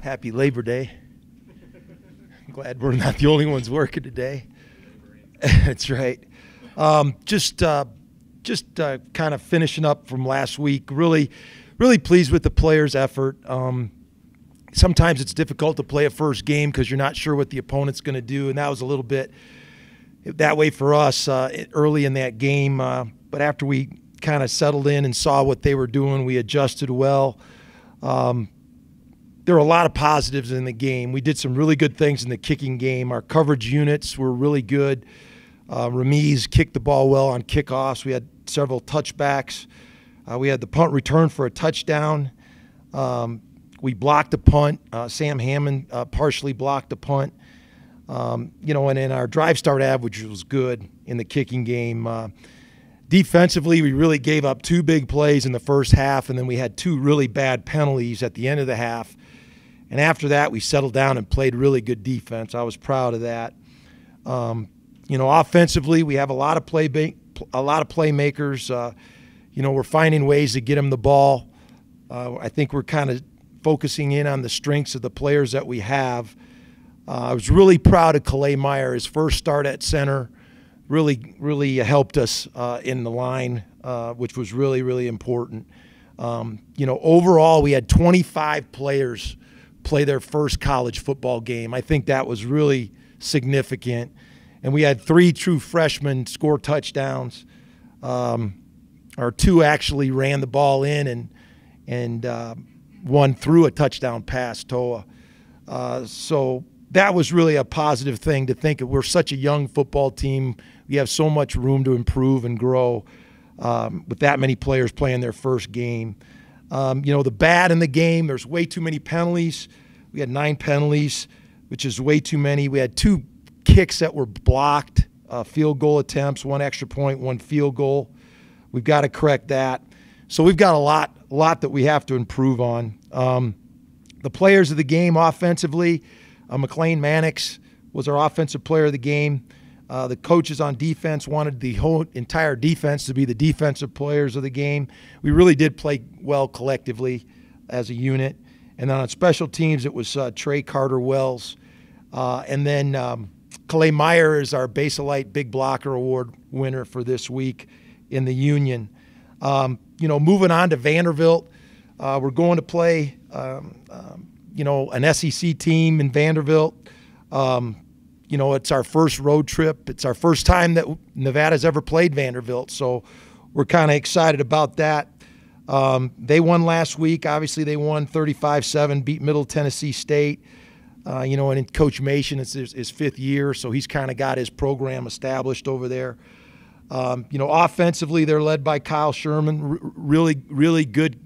Happy Labor Day. I'm glad we're not the only ones working today. That's right. Just kind of finishing up from last week. Really pleased with the players' effort. Sometimes it's difficult to play a first game because you're not sure what the opponent's going to do, and that was a little bit that way for us early in that game. But after we kind of settled in and saw what they were doing, we adjusted well. There were a lot of positives in the game. We did some really good things in the kicking game. Our coverage units were really good. Ramiz kicked the ball well on kickoffs. We had several touchbacks. We had the punt return for a touchdown. We blocked a punt. Sam Hammond partially blocked a punt. And then our drive start average was good in the kicking game. Defensively, we really gave up 2 big plays in the first half, and then we had 2 really bad penalties at the end of the half. And after that, we settled down and played really good defense. I was proud of that. Offensively, we have a lot of playmakers. We're finding ways to get them the ball. I think we're kind of focusing in on the strengths of the players that we have. I was really proud of Calais Meyer. His first start at center really helped us in the line, which was really important. Overall, we had 25 players play their first college football game. I think that was really significant. And we had 3 true freshmen score touchdowns. Our 2 actually ran the ball in, and one threw a touchdown pass, Toa. So that was really a positive thing to think of. We're such a young football team. We have so much room to improve and grow with that many players playing their first game. The bad in the game, there's way too many penalties. We had 9 penalties, which is way too many. We had 2 kicks that were blocked, field goal attempts, 1 extra point, 1 field goal. We've got to correct that. So we've got a lot that we have to improve on. The players of the game offensively, McLean Mannix was our offensive player of the game. The coaches on defense wanted the whole entire defense to be the defensive players of the game. We really did play well collectively as a unit. And then on special teams, it was Trey Carter-Wells. And then Calais Meyer is our Baselite Big Blocker Award winner for this week in the Union. Moving on to Vanderbilt, we're going to play, an SEC team in Vanderbilt. It's our first road trip. It's our first time that Nevada's ever played Vanderbilt, so we're kind of excited about that. They won last week. Obviously, they won 35-7, beat Middle Tennessee State. And in Coach Mason, it's his 5th year, so he's kind of got his program established over there. Offensively, they're led by Kyle Sherman, really good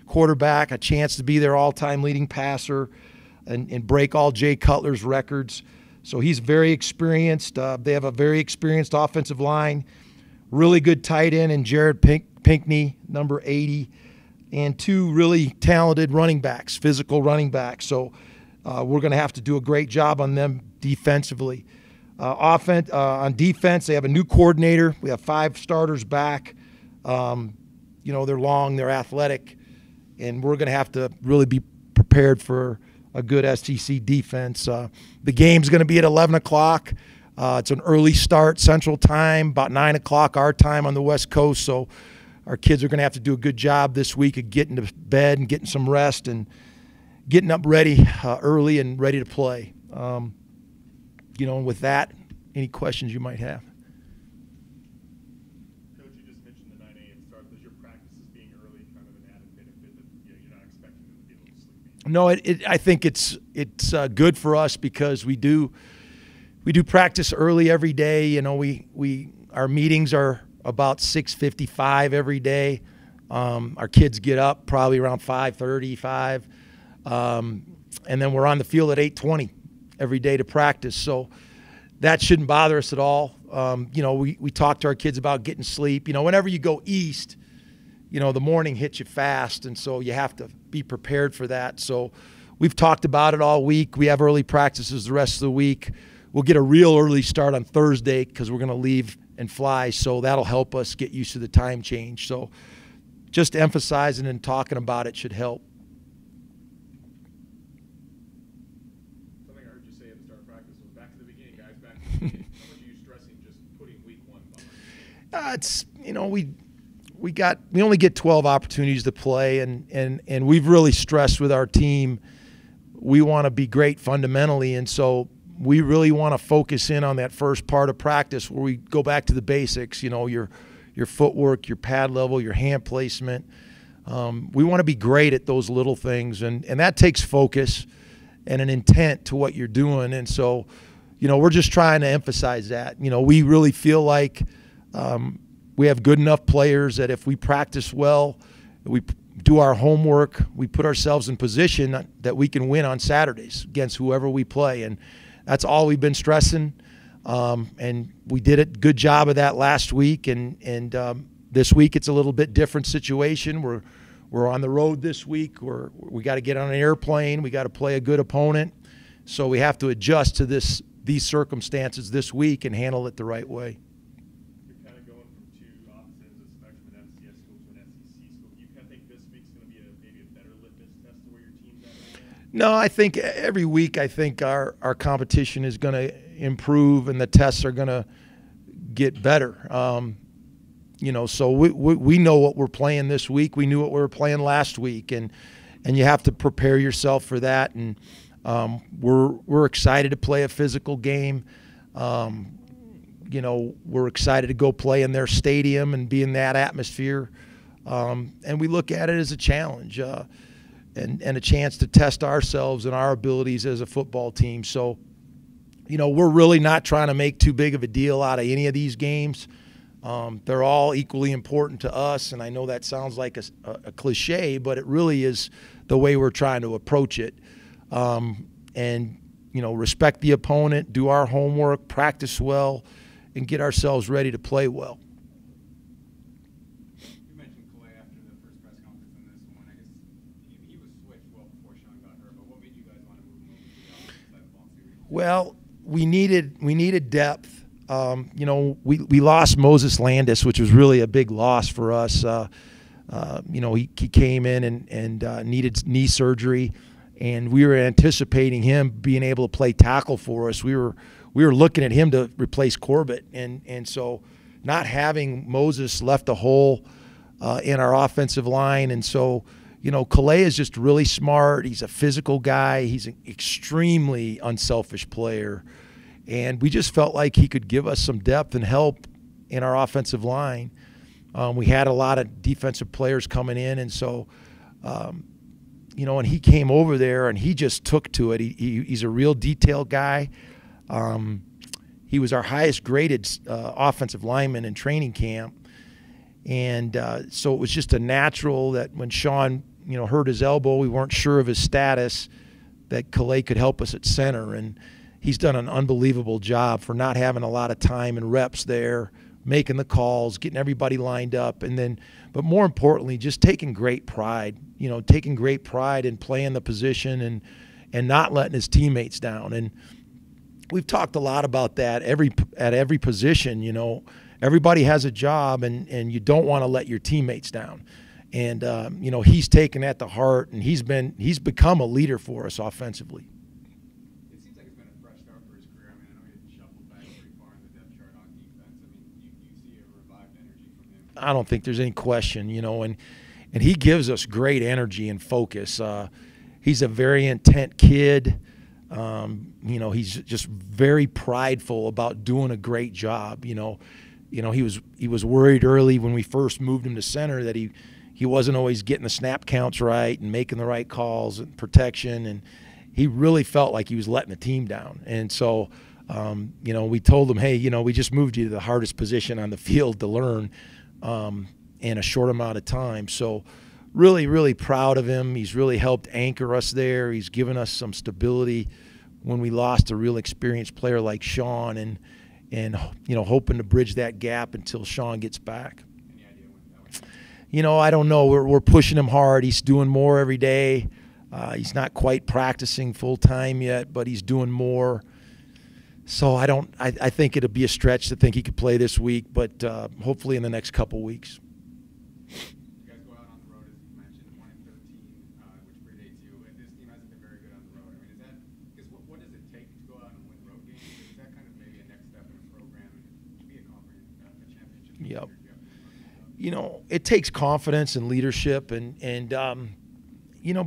quarterback, a chance to be their all-time leading passer and break all Jay Cutler's records. So he's very experienced. They have a very experienced offensive line, really good tight end in Jared Pinkney, number 80, and 2 really talented running backs, physical running backs. So we're going to have to do a great job on them defensively. On defense, they have a new coordinator. We have 5 starters back. They're long, they're athletic, and we're going to have to really be prepared for a good SEC defense. The game's going to be at 11 o'clock. It's an early start, Central Time, about 9 o'clock our time on the West Coast. So our kids are going to have to do a good job this week of getting to bed and getting some rest and getting up ready early and ready to play. With that, any questions you might have? Coach, you just mentioned the 9 a.m. start. Does your practices being early kind of an added benefit that you're not expecting them to be a little sleepy? No, I think it's good for us because we do practice early every day. Our meetings are about 6:55 every day. Our kids get up probably around 5:35, and then we're on the field at 8:20 every day to practice. So that shouldn't bother us at all. We talk to our kids about getting sleep. Whenever you go east, the morning hits you fast, and so you have to be prepared for that. So we've talked about it all week. We have early practices the rest of the week. We'll get a real early start on Thursday because we're going to leave and fly, so that'll help us get used to the time change. So just emphasizing and talking about it should help. It's we only get 12 opportunities to play, and we've really stressed with our team. We want to be great fundamentally, and so we really want to focus in on that first part of practice where we go back to the basics. Your footwork, your pad level, your hand placement. We want to be great at those little things, and that takes focus and an intent to what you're doing. And so, we're just trying to emphasize that. We really feel like we have good enough players that if we practice well, we do our homework, we put ourselves in position that we can win on Saturdays against whoever we play. And that's all we've been stressing. And we did a good job of that last week. And this week it's a little bit different situation. We're on the road this week. We got to get on an airplane. We got to play a good opponent. So we have to adjust to these circumstances this week and handle it the right way. You're kind of going from two opposite ends of the spectrum, an FCS school to an SEC school. Do you kind of think this week's going to be maybe a better litmus test of where your team's at right now? No, I think every week our competition is going to improve and the tests are going to get better. So we know what we're playing this week. We knew what we were playing last week, and you have to prepare yourself for that. And we're excited to play a physical game. We're excited to go play in their stadium and be in that atmosphere. And we look at it as a challenge and a chance to test ourselves and our abilities as a football team. So, we're really not trying to make too big of a deal out of any of these games. They're all equally important to us, and I know that sounds like a cliche, but it really is the way we're trying to approach it. Respect the opponent, do our homework, practice well, and get ourselves ready to play well. You mentioned Calais after the first press conference on this one. I guess he was switched well before Sean got hurt, but what made you guys want to move him over to the offensive side of the ball series? Well, we needed depth. We lost Moses Landis, which was really a big loss for us. He came in and needed knee surgery, and we were anticipating him being able to play tackle for us. We were looking at him to replace Corbett, and so not having Moses left a hole in our offensive line. And so, Calais is just really smart. He's a physical guy. He's an extremely unselfish player. And we just felt like he could give us some depth and help in our offensive line. We had a lot of defensive players coming in, and so, and he came over there and he just took to it. He's a real detail guy. He was our highest graded offensive lineman in training camp. And so it was just a natural that when Sean, hurt his elbow, we weren't sure of his status, that Calais could help us at center. And he's done an unbelievable job for not having a lot of time and reps there, making the calls, getting everybody lined up, but more importantly, just taking great pride, in playing the position and not letting his teammates down. And we've talked a lot about that at every position. Everybody has a job, and you don't want to let your teammates down. And he's taken that to heart, and he's become a leader for us offensively. It seems like it's been a fresh start for his career. I mean, I know he shuffled back pretty far in the depth chart on defense. I mean, you see a revived energy from him. I don't think there's any question, and he gives us great energy and focus. He's a very intent kid. He's just very prideful about doing a great job. He was worried early when we first moved him to center that he wasn't always getting the snap counts right and making the right calls and protection, and he really felt like he was letting the team down. And so, we told him, hey, we just moved you to the hardest position on the field to learn in a short amount of time. So really, really proud of him. He's really helped anchor us there. He's given us some stability when we lost a real experienced player like Sean, and hoping to bridge that gap until Sean gets back. Any idea when that would be? I don't know. We're pushing him hard. He's doing more every day. He's not quite practicing full time yet, but he's doing more. So I think it'll be a stretch to think he could play this week, but hopefully in the next couple weeks. You guys go out on the road, as you mentioned, 1-13, which predates you. And this team hasn't been very good on the road. I mean, what does it take to go out and win road games? Is that kind of maybe a next step in a program and to be a championship? Yep. it takes confidence and leadership, and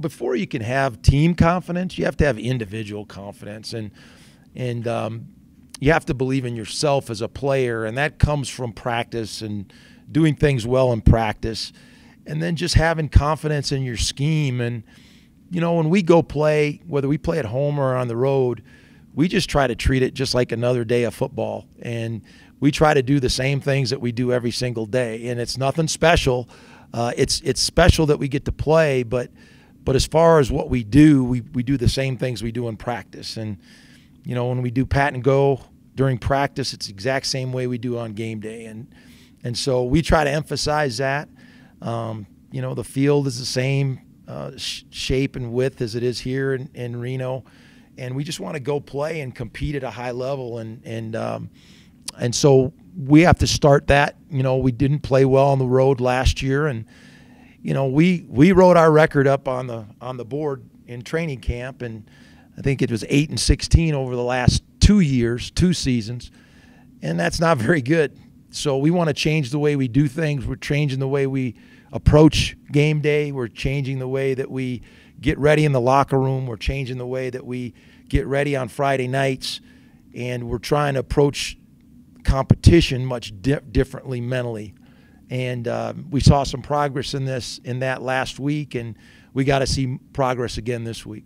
before you can have team confidence, you have to have individual confidence, and you have to believe in yourself as a player, and that comes from practice and doing things well in practice, and then just having confidence in your scheme. And when we go play, whether we play at home or on the road, we just try to treat it just like another day of football, and we try to do the same things that we do every single day. And it's nothing special. It's special that we get to play, but as far as what we do, we do the same things we do in practice. And when we do pat and go during practice, it's the exact same way we do on game day. And so we try to emphasize that. The field is the same shape and width as it is here in Reno, and we just want to go play and compete at a high level. And so we have to start that. We didn't play well on the road last year, and we wrote our record up on the board in training camp, and I think it was 8-16 over the last 2 seasons, and that's not very good. So we want to change the way we do things. We're changing the way we approach game day. We're changing the way that we get ready in the locker room. We're changing the way that we get ready on Friday nights, and we're trying to approach competition much differently mentally. And we saw some progress in that last week, and we got to see progress again this week.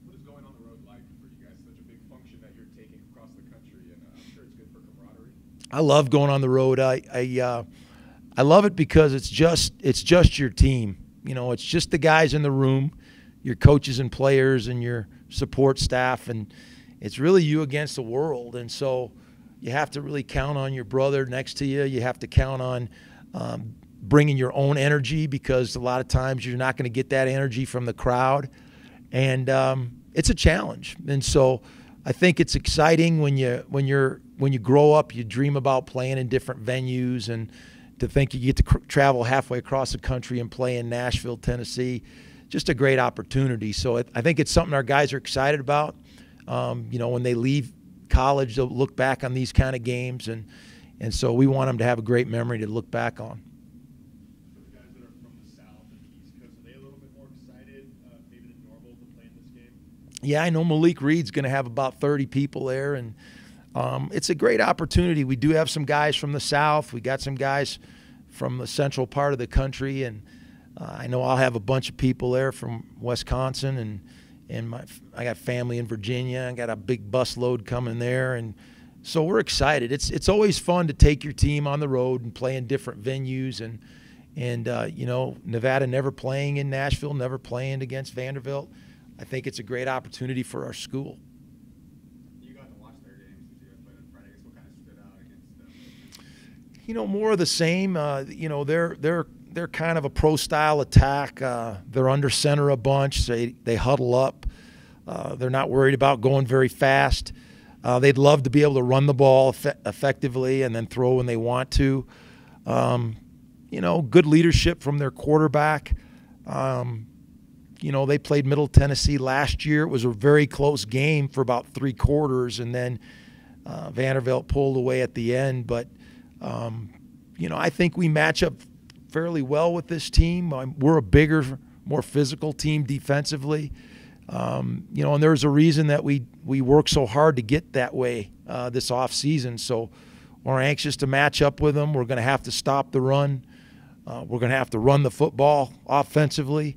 What is going on the road like for you guys? Such a big function that you're taking across the country, and I'm sure it's good for camaraderie. I love going on the road. I love it because it's just your team. It's just the guys in the room, your coaches and players and your support staff, and it's really you against the world. And so you have to really count on your brother next to you. You have to count on bringing your own energy, because a lot of times you're not going to get that energy from the crowd, and it's a challenge. And so I think it's exciting when you grow up, you dream about playing in different venues, and to think you get to travel halfway across the country and play in Nashville, Tennessee, just a great opportunity. So I think it's something our guys are excited about. When they leave college, they'll look back on these kind of games, and so we want them to have a great memory to look back on. For the guys that are from the South and the East Coast, are they a little bit more excited, maybe than normal, to play in this game? Yeah, I know Malik Reed's going to have about 30 people there, and it's a great opportunity. We do have some guys from the South. We got some guys from the central part of the country, and I know I'll have a bunch of people there from Wisconsin, and I got family in Virginia. I got a big bus load coming there, and so we're excited. It's always fun to take your team on the road and play in different venues, and Nevada never playing in Nashville, never playing against Vanderbilt. I think it's a great opportunity for our school. You got to watch their games since you guys played on Friday. I guess what kind of stood out against them? More of the same. They're kind of a pro-style attack. They're under center a bunch. They huddle up. They're not worried about going very fast. They'd love to be able to run the ball effectively and then throw when they want to. Good leadership from their quarterback. They played Middle Tennessee last year. It was a very close game for about 3 quarters, and then Vanderbilt pulled away at the end. But, I think we match up fairly well with this team. We're a bigger, more physical team defensively. And there's a reason that we work so hard to get that way this offseason. So we're anxious to match up with them. We're going to have to stop the run. We're going to have to run the football offensively,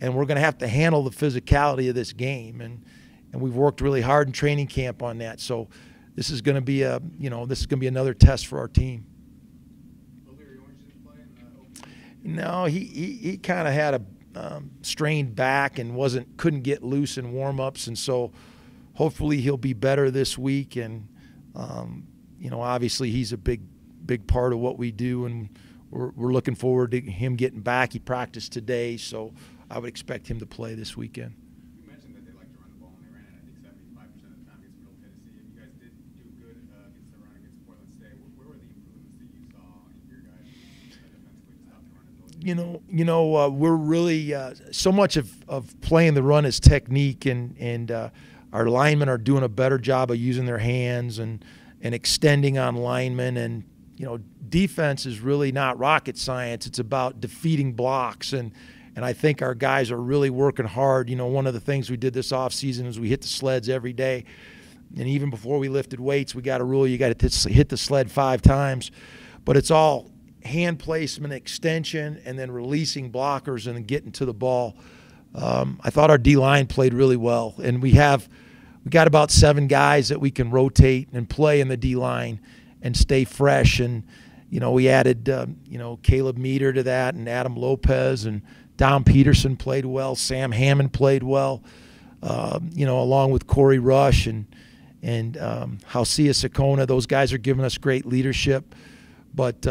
and we're going to have to handle the physicality of this game. And we've worked really hard in training camp on that. So this is going to be another test for our team. No, he kind of had a strained back and couldn't get loose in warm-ups, and so hopefully he'll be better this week. And obviously he's a big part of what we do, and we're looking forward to him getting back. He practiced today, so I would expect him to play this weekend. You mentioned that they like to run the ball, and they ran it, I think, 75% of the time against Middle Tennessee. And you guys did do good against the run against Portland State. Where were the improvements that you saw in your guys defensively to stop the run? We're really so much of playing the run is technique, and our linemen are doing a better job of using their hands and extending on linemen, and defense is really not rocket science. It's about defeating blocks, and I think our guys are really working hard. One of the things we did this offseason is we hit the sleds every day, and even before we lifted weights, we got a rule: you got to hit the sled 5 times. But it's all hand placement, extension, and then releasing blockers and then getting to the ball. I thought our D-line played really well, and we got about 7 guys that we can rotate and play in the D-line and stay fresh. And we added Caleb Meter to that, and Adam Lopez, and Dom Peterson played well. Sam Hammond played well, along with Corey Rush and Hausia Sakona. Those guys are giving us great leadership. But,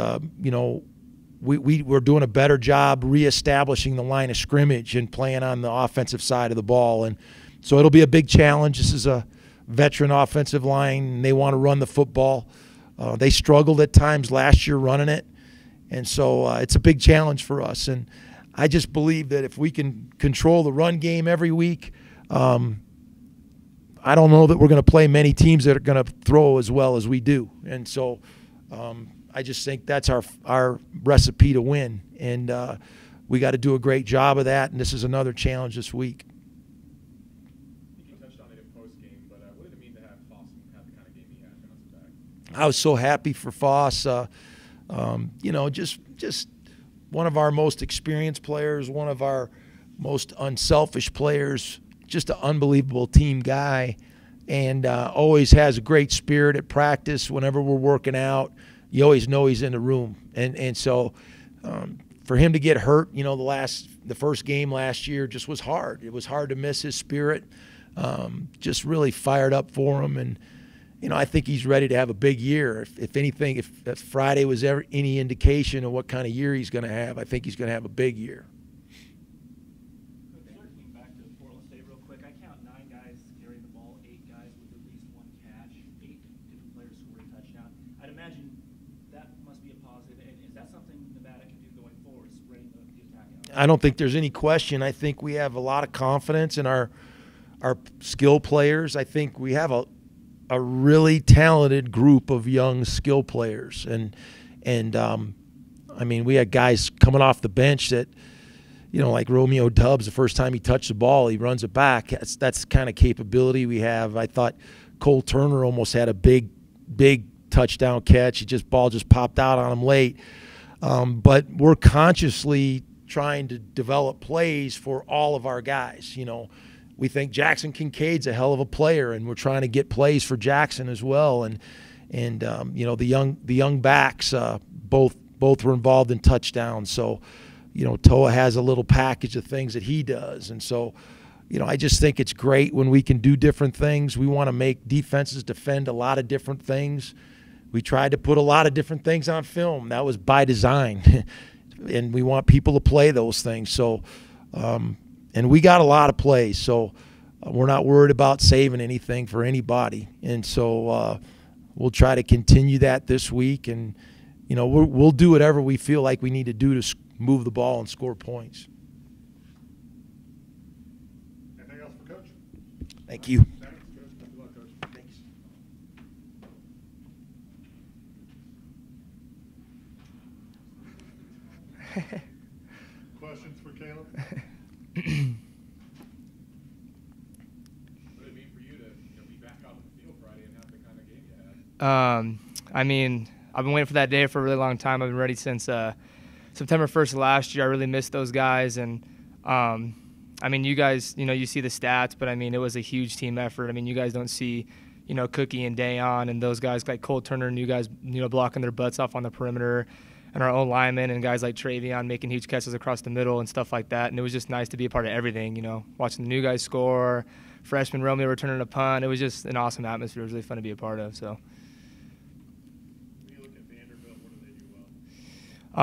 we're doing a better job reestablishing the line of scrimmage and playing on the offensive side of the ball. And so it'll be a big challenge. This is a veteran offensive line, and they want to run the football. They struggled at times last year running it. And so it's a big challenge for us. And I just believe that if we can control the run game every week, I don't know that we're going to play many teams that are going to throw as well as we do. And so I just think that's our recipe to win. And we got to do a great job of that, and this is another challenge this week. You touched on it in post-game, but what did it mean to have Foss have the kind of game he had bouncing back? I was so happy for Foss. Just one of our most experienced players, one of our most unselfish players, just an unbelievable team guy, and always has a great spirit at practice. Whenever we're working out, you always know he's in the room. And so for him to get hurt, the first game last year just was hard. It was hard to miss his spirit. Just really fired up for him. And, I think he's ready to have a big year. If anything, if Friday was ever any indication of what kind of year he's going to have, I think he's going to have a big year. Circling back to Portland State real quick, I count 9 guys carrying the ball, 8 guys with at least 1 catch, 8 different players scoring a touchdown. I'd imagine that must be a positive. And is that something Nevada can do going forward, spreading the attack out? I don't think there's any question. I think we have a lot of confidence in our skill players. I think we have a really talented group of young skill players. And we had guys coming off the bench that, like Romeo Dubs, the first time he touched the ball, he runs it back. That's the kind of capability we have. I thought Cole Turner almost had a big touchdown catch. Ball just popped out on him late. But we're consciously trying to develop plays for all of our guys. We think Jackson Kincaid's a hell of a player, and we're trying to get plays for Jackson as well. And the young backs both were involved in touchdowns. So, Toa has a little package of things that he does. And so, I just think it's great when we can do different things. We want to make defenses defend a lot of different things. We tried to put a lot of different things on film. That was by design. And we want people to play those things. So, and we got a lot of plays, so we're not worried about saving anything for anybody. And so we'll try to continue that this week, and we'll do whatever we feel like we need to do to move the ball and score points. Anything else for Coach? Thank you. Thanks, Coach. Good luck, Coach. Thanks. Questions for Caleb? What did it mean for you to be back out in the field Friday and have the kind of game you had? I've been waiting for that day for a really long time. I've been ready since September 1st last year. I really missed those guys. And, you guys, you see the stats, but, it was a huge team effort. You guys don't see, Cookie and Dayon and those guys like Cole Turner and you guys, blocking their butts off on the perimeter, and our own linemen and guys like Travion making huge catches across the middle and stuff like that. And it was just nice to be a part of everything, watching the new guys score, freshman Romeo returning a punt. It was just an awesome atmosphere. It was really fun to be a part of. So. When you look at Vanderbilt, what do they do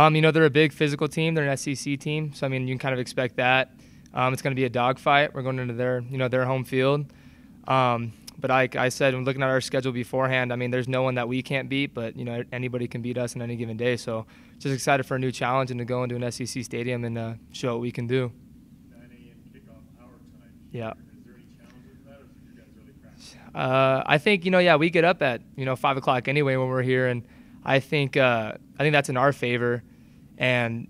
well? They're a big physical team. They're an SEC team. So, you can kind of expect that. It's going to be a dogfight. We're going into their home field. But like I said, when looking at our schedule beforehand, there's no one that we can't beat, but, anybody can beat us on any given day. So just excited for a new challenge and to go into an SEC stadium and show what we can do. 9 a.m. kickoff hour time. Yeah. Is there any challenges with that, or is you guys really practicing? I think, we get up at, 5 o'clock anyway when we're here. And I think that's in our favor. And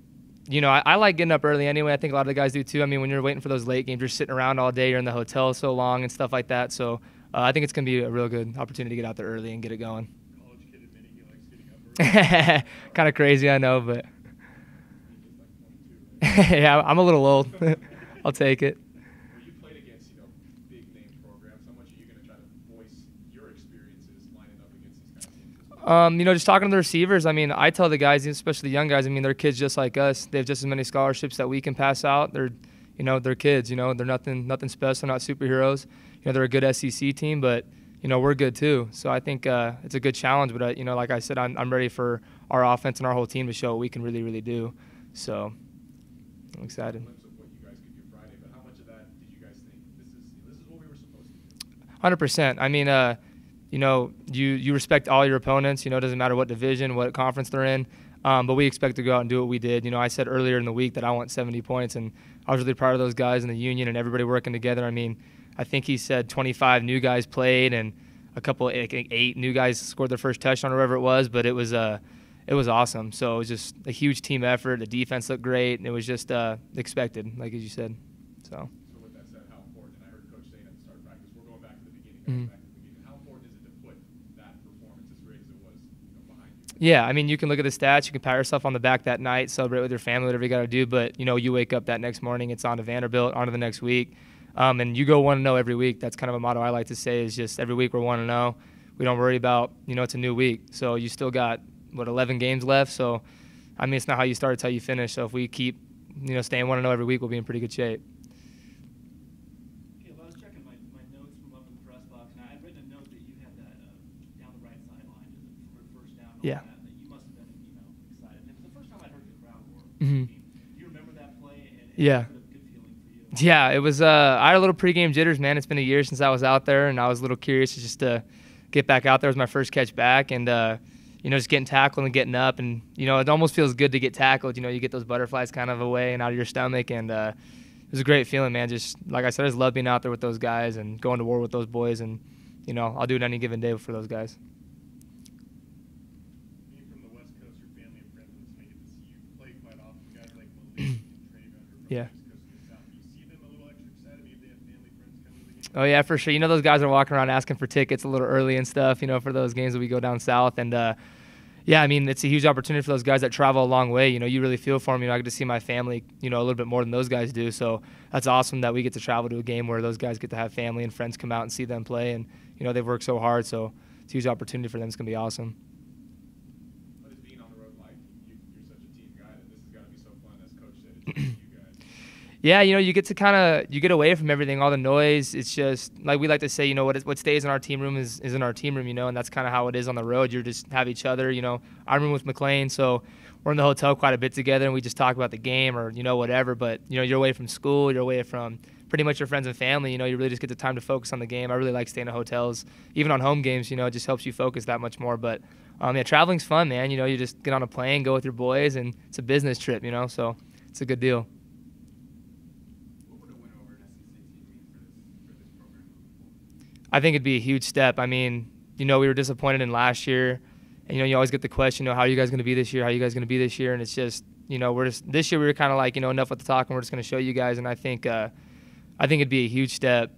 you know, I like getting up early anyway. I think a lot of the guys do too. I mean, when you're waiting for those late games, you're sitting around all day, you're in the hotel so long and stuff like that. So I think it's going to be a real good opportunity to get out there early and get it going. College kid admitting he likes getting up early. Kind of crazy, I know, but He's just like 22, right? yeah, I'm a little old. I'll take it. When you played against, big name programs, how much are you going to try to voice your experiences lining up against these kind of teams? You know, just talking to the receivers, I mean, I tell the guys, especially the young guys, I mean, they're kids just like us. They have just as many scholarships that we can pass out. They're kids, they're nothing special, not superheroes. They're a good SEC team, but, we're good too. So I think it's a good challenge. But, like I said, I'm ready for our offense and our whole team to show what we can really, really do. So I'm excited. Glimpse of what you guys could do Friday, but how much of that did you guys think this is what we were supposed to do? 100%. I mean, you respect all your opponents. It doesn't matter what division, what conference they're in. But we expect to go out and do what we did. I said earlier in the week that I want 70 points, and I was really proud of those guys in the union and everybody working together. I mean, I think he said 25 new guys played and a couple, 8 new guys scored their first touchdown or whatever it was. But it was awesome. So it was just a huge team effort. The defense looked great, and it was just expected, like as you said. So with that said, how important, and I heard Coach saying at the start of practice, we're going back to the beginning, Mhm. back to the beginning. How important is it to put that performance, as great as it was, behind you? yeah, I mean, you can look at the stats. You can pat yourself on the back that night, celebrate with your family, whatever you got to do. But you wake up that next morning, it's on to Vanderbilt, on to the next week, and you go 1-0 every week. That's kind of a motto I like to say is just every week we're 1-0. We don't worry about it's a new week. So you still got 11 games left. So I mean, it's not how you start, it's how you finish. So if we keep staying 1-0 every week, we'll be in pretty good shape. I was checking my notes from up in the press box, and I'd written a note that you had that down the right sideline for first down. And all Yeah. that you must have been excited. It was the first time I heard the crowd roar. Mhm. Do you remember that play? And Yeah. was it a good feeling for you? Yeah, it was. I had a little pregame jitters, man. It's been a year since I was out there, and I was a little curious just to get back out there. It was my first catch back, and just getting tackled and getting up, and it almost feels good to get tackled. You get those butterflies kind of away and out of your stomach, and it was a great feeling, man. Just like I said, I just love being out there with those guys and going to war with those boys, and I'll do it any given day for those guys. Being from the West Coast, your family and friends in this make it to see you play quite often. Guys like Malik and Traven are from Yeah. the East Coast and the South. Do you see them a little extra excited? Maybe they have family, friends coming to the game? Oh yeah, for sure. Those guys are walking around asking for tickets a little early and stuff, for those games that we go down south. And yeah, I mean, it's a huge opportunity for those guys that travel a long way. You really feel for them. I get to see my family, a little bit more than those guys do. So that's awesome that we get to travel to a game where those guys get to have family and friends come out and see them play. And they've worked so hard. So it's a huge opportunity for them. It's gonna be awesome. What is being on the road like? You're such a team guy that this has got to be so fun, as Coach said, it's just you guys. Yeah, you get to you get away from everything, all the noise. It's just like we like to say, what stays in our team room is in our team room, and that's kind of how it is on the road. You just have each other, I'm room with McLean, so we're in the hotel quite a bit together, and we just talk about the game or whatever. But you're away from school, you're away from pretty much your friends and family. You really just get the time to focus on the game. I really like staying in hotels, even on home games. It just helps you focus that much more. But yeah, traveling's fun, man. You just get on a plane, go with your boys, and it's a business trip. So it's a good deal. I think it'd be a huge step. I mean, we were disappointed in last year, and you always get the question, how are you guys going to be this year? How are you guys going to be this year? And it's just, this year we were kind of like, enough with the talk, and we're just going to show you guys. And I think it'd be a huge step.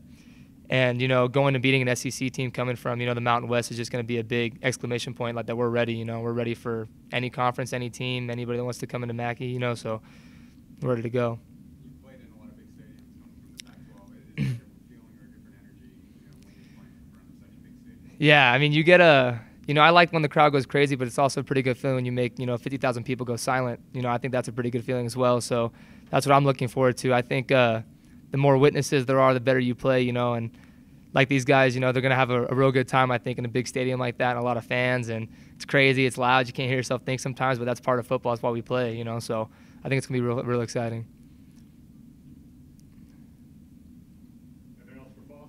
And going and beating an SEC team coming from the Mountain West is just going to be a big exclamation point, like that we're ready. We're ready for any conference, any team, anybody that wants to come into Mackey. So we're ready to go. You've played in a lot of big stadiums coming from the Pac-12. Is there a different feeling or a different energy, when you're playing in front of such a big stadium? Yeah, I mean, you get I like when the crowd goes crazy, but it's also a pretty good feeling when you make, 50,000 people go silent. I think that's a pretty good feeling as well. So that's what I'm looking forward to. I think the more witnesses there are, the better you play, and like these guys, they're going to have a real good time, I think, in a big stadium like that and a lot of fans. And it's crazy, it's loud, you can't hear yourself think sometimes, but that's part of football. That's why we play, So I think it's going to be real exciting. Anything else for Boss?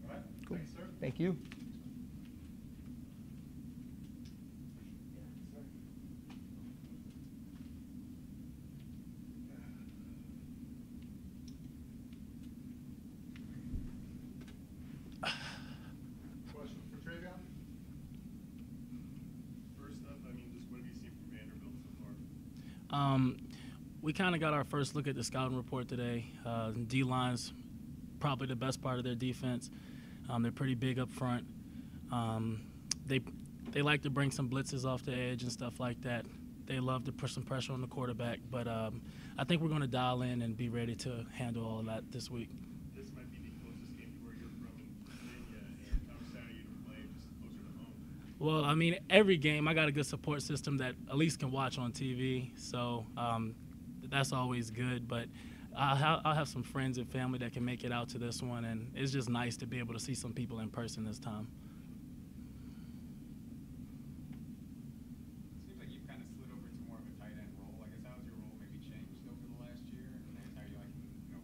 All right. Cool. Thanks, sir. Thank you. Questions for Travion? We kind of got our first look at the scouting report today. D-line's probably the best part of their defense. They're pretty big up front. They like to bring some blitzes off the edge and stuff like that. They love to put some pressure on the quarterback. But I think we're going to dial in and be ready to handle all of that this week. This might be the closest game to where you're from in Virginia, and how excited are you to play just closer to home? Well, I mean, every game I got a good support system that at least can watch on TV, so that's always good. But I'll have some friends and family that can make it out to this one, and it's just nice to be able to see some people in person this time. It seems like you've kind of slid over to more of a tight end role. I guess how has your role maybe changed over the last year, and how you like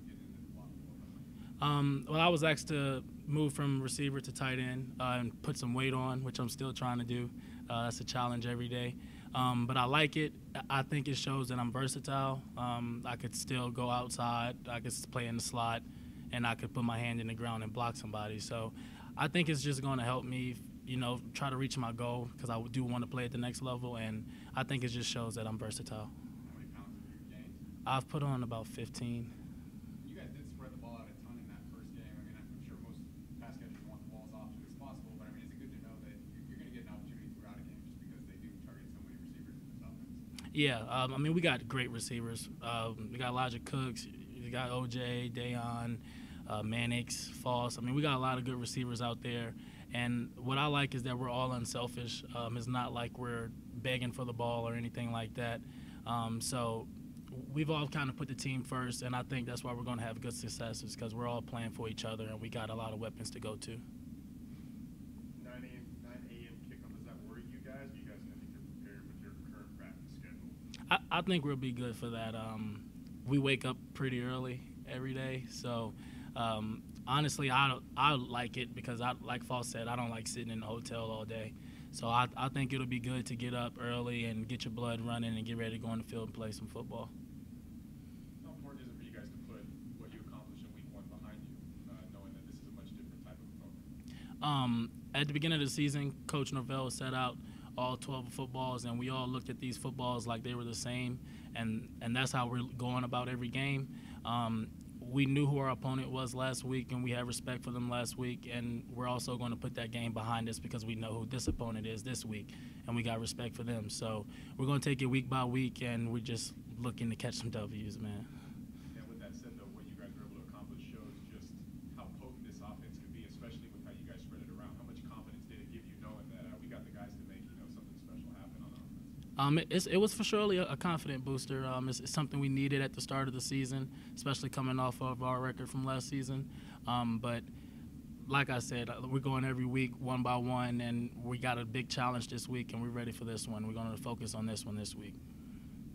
get into the block a little bit? Well, I was asked to move from receiver to tight end and put some weight on, which I'm still trying to do. That's a challenge every day. But I like it. I think it shows that I'm versatile. I could still go outside. I could play in the slot, and I could put my hand in the ground and block somebody. So I think it's just going to help me, try to reach my goal because I do want to play at the next level, and I think it just shows that I'm versatile. How many pounds have you gained? I've put on about 15. You guys did spread the ball out a ton in that first game. I mean, I'm sure most pass catchers want the balls off as soon as possible, but I mean, is it good to know that you're going to get an opportunity throughout a game just because they do target so many receivers in this offense? Yeah, I mean, we got great receivers. We got Elijah Cooks, we got OJ, Dayon, Mannix, Foss. I mean, we got a lot of good receivers out there. And what I like is that we're all unselfish. It's not like we're begging for the ball or anything like that. So we've all kind of put the team first, and I think that's why we're going to have good successes because we're all playing for each other, and we got a lot of weapons to go to. 9 a.m. kickoff, does that worry you guys? Do you guys think you're prepared with your current practice schedule? I think we'll be good for that. We wake up pretty early every day, so honestly, I like it because, like Foss said, I don't like sitting in the hotel all day. So I think it'll be good to get up early and get your blood running and get ready to go on the field and play some football. How important is it for you guys to put what you accomplished in week 1 behind you, knowing that this is a much different type of program? At the beginning of the season, Coach Norvell set out all 12 footballs, and we all looked at these footballs like they were the same, and that's how we're going about every game. We knew who our opponent was last week, and we had respect for them last week, and we're also going to put that game behind us because we know who this opponent is this week, and we got respect for them. So we're going to take it week by week, and we're just looking to catch some W's, man. And with that said, though, what you guys were able to accomplish shows just how potent this offense could be, especially with how you guys spread it around. How much confidence did it give you knowing that we got the guys to make something special happen on offense? It was for surely a confident booster. It's something we needed at the start of the season, especially coming off of our record from last season. But like I said, we're going every week one by one, and we got a big challenge this week, and we're ready for this one. We're going to focus on this one this week.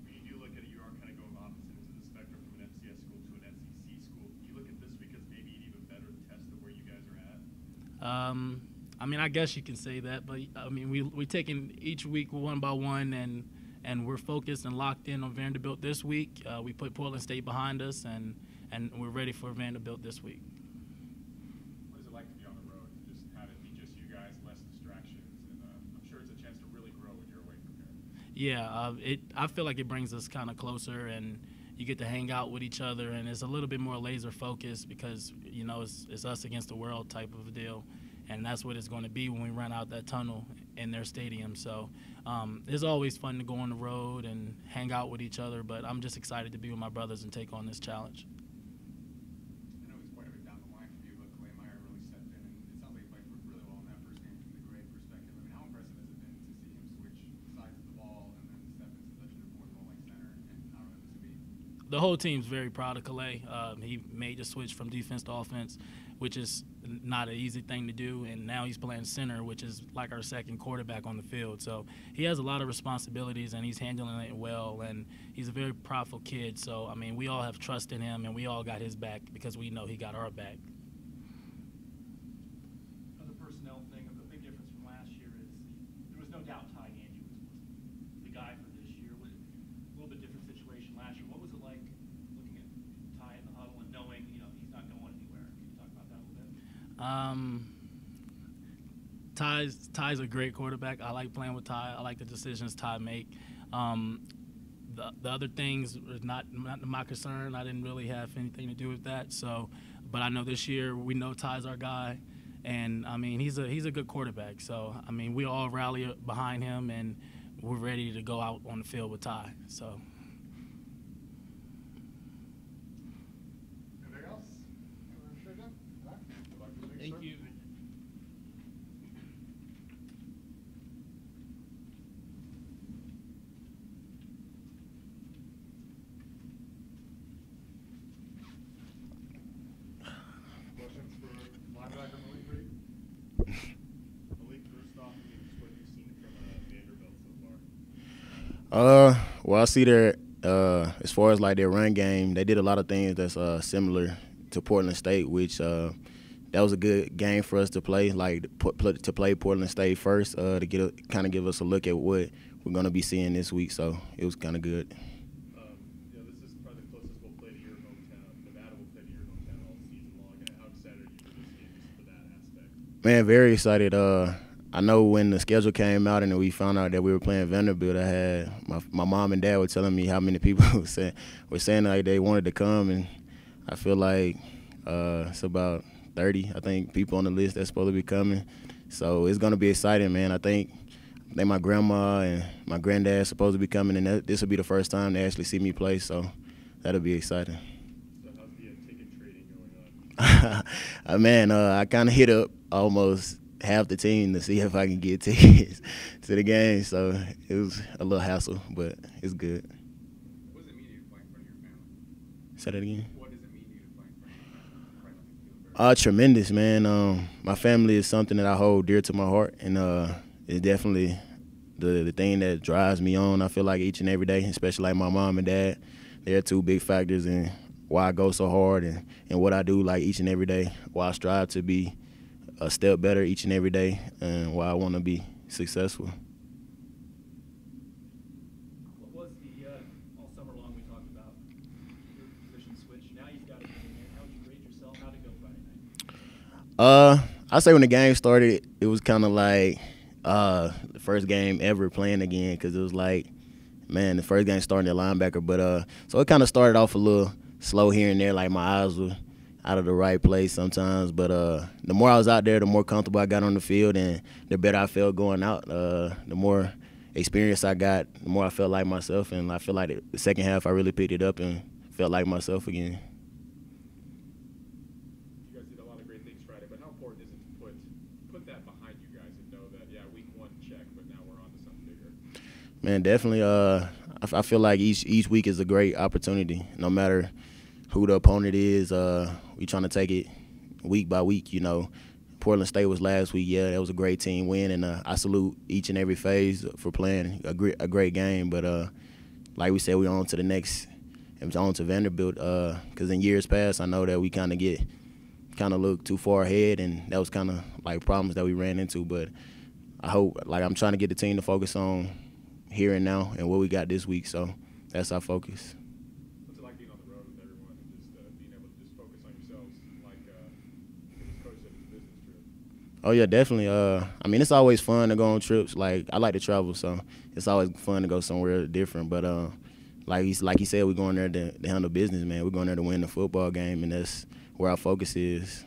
When you do look at it, you are kind of going opposite ends of the spectrum from an FCS school to an SEC school. Do you look at this week as maybe an even better test of where you guys are at? I mean, I guess you can say that, but I mean, we're taking each week one by one, and we're focused and locked in on Vanderbilt this week. We put Portland State behind us, and we're ready for Vanderbilt this week. What is it like to be on the road? Just have it be just you guys, less distractions, and I'm sure it's a chance to really grow when you're away from here. Yeah, I feel like it brings us kind of closer, and you get to hang out with each other, and it's a little bit more laser focused because it's us against the world type of a deal. And that's what it's going to be when we run out that tunnel in their stadium. So it's always fun to go on the road and hang out with each other, but I'm just excited to be with my brothers and take on this challenge. I know he's quite a bit down the line for you, but Kalei Meyer really stepped in, and it sounds like he played really well in that first game from the grade perspective. I mean, how impressive has it been to see him switch sides of the ball and then step into such an important role like center, and how it was to be? The whole team's very proud of Kalei. He made the switch from defense to offense, which is not an easy thing to do, and now he's playing center, which is like our second quarterback on the field. So he has a lot of responsibilities, and he's handling it well, and he's a very prideful kid. So, I mean, we all have trust in him, and we all got his back because we know he got our back. Another personnel thing, a big difference from last year is there was no doubt Ty Angie was the guy for this year. A little bit different situation last year. What was it like looking at Ty in the huddle and knowing he's not going anywhere? Can you talk about that a little bit? Ty's a great quarterback. I like playing with Ty. I like the decisions Ty make. The other things is not my concern. I didn't really have anything to do with that. So, but I know this year we know Ty's our guy, and I mean he's a good quarterback. So I mean we all rally behind him, and we're ready to go out on the field with Ty. So. Anything else? Sure, Jim? All right. Good luck this week, Thank sir. you. Questions for linebacker Malik Reed? Malik, first off, just what you've seen from Vanderbilt so far. Well, I see their as far as like their run game, they did a lot of things that's similar to Portland State, which that was a good game for us to play, like to play Portland State first, to kind of give us a look at what we're gonna be seeing this week. So it was kind of good. This is probably the closest we'll play to your hometown. Nevada will play to your hometown all season long. How excited are you for this game just for that aspect? Man, very excited. I know when the schedule came out and we found out that we were playing Vanderbilt, I had my mom and dad were telling me how many people were saying like they wanted to come, and I feel like it's about 30, I think, people on the list that's supposed to be coming. So it's gonna be exciting, man. I think my grandma and my granddad supposed to be coming, and this will be the first time they actually see me play. So that'll be exciting. So how's the ticket trading going on? Man, I kind of hit up almost half the team to see if I can get tickets to the game. So it was a little hassle, but it's good. What does it mean to you to play in front of your family? Say that again. What does it mean to you to play in front of your family? Right on the field, Tremendous, man. My family is something that I hold dear to my heart, and it's definitely the thing that drives me on. I feel like each and every day, especially like my mom and dad, they're two big factors in why I go so hard and what I do like each and every day, why I strive to be a step better each and every day, and why I want to be successful. What was the all summer long we talked about your position switch? Now you've got a game in. How would you grade yourself? How'd it go Friday night? I say when the game started, it was kind of like the first game ever playing again, because it was like, man, the first game starting at linebacker. But so it kind of started off a little slow here and there, like my eyes were out of the right place sometimes. But the more I was out there, the more comfortable I got on the field, and the better I felt going out. The more experience I got, the more I felt like myself, and I feel like the second half I really picked it up and felt like myself again. You guys did a lot of great things Friday, but how important is it to put that behind you guys and know that, yeah, week one check, but now we're on to something bigger? Man, definitely. I feel like each week is a great opportunity, no matter who the opponent is. We trying to take it week by week. You know, Portland State was last week. Yeah, that was a great team win, and I salute each and every phase for playing a great game. But like we said, we're on to the next. It's on to Vanderbilt. Because in years past, I know that we kind of look too far ahead, and that was kind of like problems that we ran into. But I hope, like, I'm trying to get the team to focus on here and now and what we got this week. So that's our focus. What's it like being on the road with everyone and just being able to just focus on yourselves, like this coach said, it's a business trip? Oh yeah, definitely. I mean, it's always fun to go on trips. Like, I like to travel, so it's always fun to go somewhere different. But like he said, we're going there to handle business, man. We're going there to win the football game, and that's where our focus is.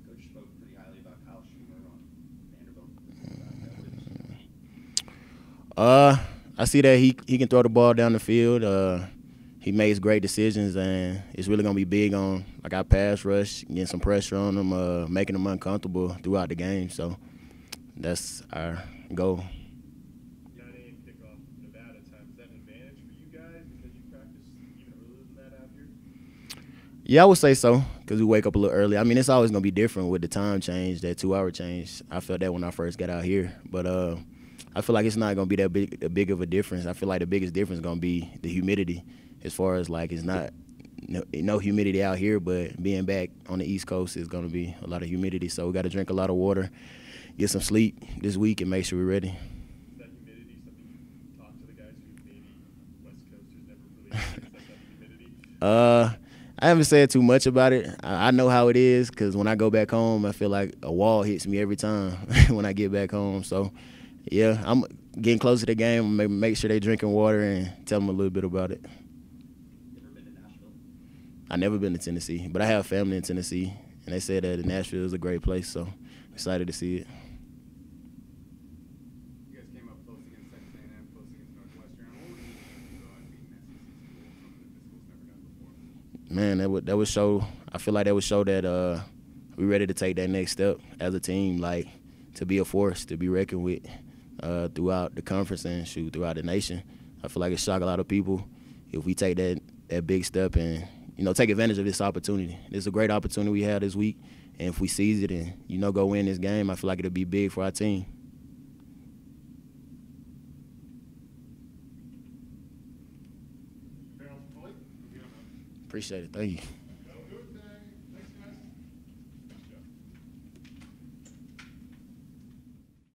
Coach spoke pretty highly about Kyle Schumer on Vanderbilt. I see that he can throw the ball down the field. He makes great decisions, and it's really gonna be big on like our pass rush, getting some pressure on them, making them uncomfortable throughout the game. So that's our goal. Yanni kickoff Nevada time. Is that an advantage for you guys because you practice even earlier than that out here? Yeah, I would say so, because we wake up a little early. I mean, it's always gonna be different with the time change, that 2-hour change. I felt that when I first got out here, but I feel like it's not gonna be that big of a difference. I feel like the biggest difference is gonna be the humidity. As far as like, it's not no humidity out here, but being back on the East Coast is gonna be a lot of humidity. So we got to drink a lot of water, get some sleep this week, and make sure we're ready. Is that humidity something you talk to the guys who maybe West Coasters never really experienced that humidity? I haven't said too much about it. I know how it is, because when I go back home, I feel like a wall hits me every time when I get back home. So, yeah, getting close to the game, make sure they're drinking water and tell them a little bit about it. Ever been to Nashville? I've never been to Tennessee, but I have family in Tennessee, and they said that Nashville is a great place, so I'm excited to see it. You guys came up close against Texas A&M, close against Northwestern. What would it mean to you to go out and beat an SEC school, something that this school's never done before? Man, that would show. I feel like that would show that we're ready to take that next step as a team, like to be a force to be reckoned with throughout the conference and throughout the nation. I feel like it shock a lot of people if we take that big step and take advantage of this opportunity. It's a great opportunity we had this week, and if we seize it and go win this game, I feel like it'll be big for our team. Appreciate Appreciate it. Thank you.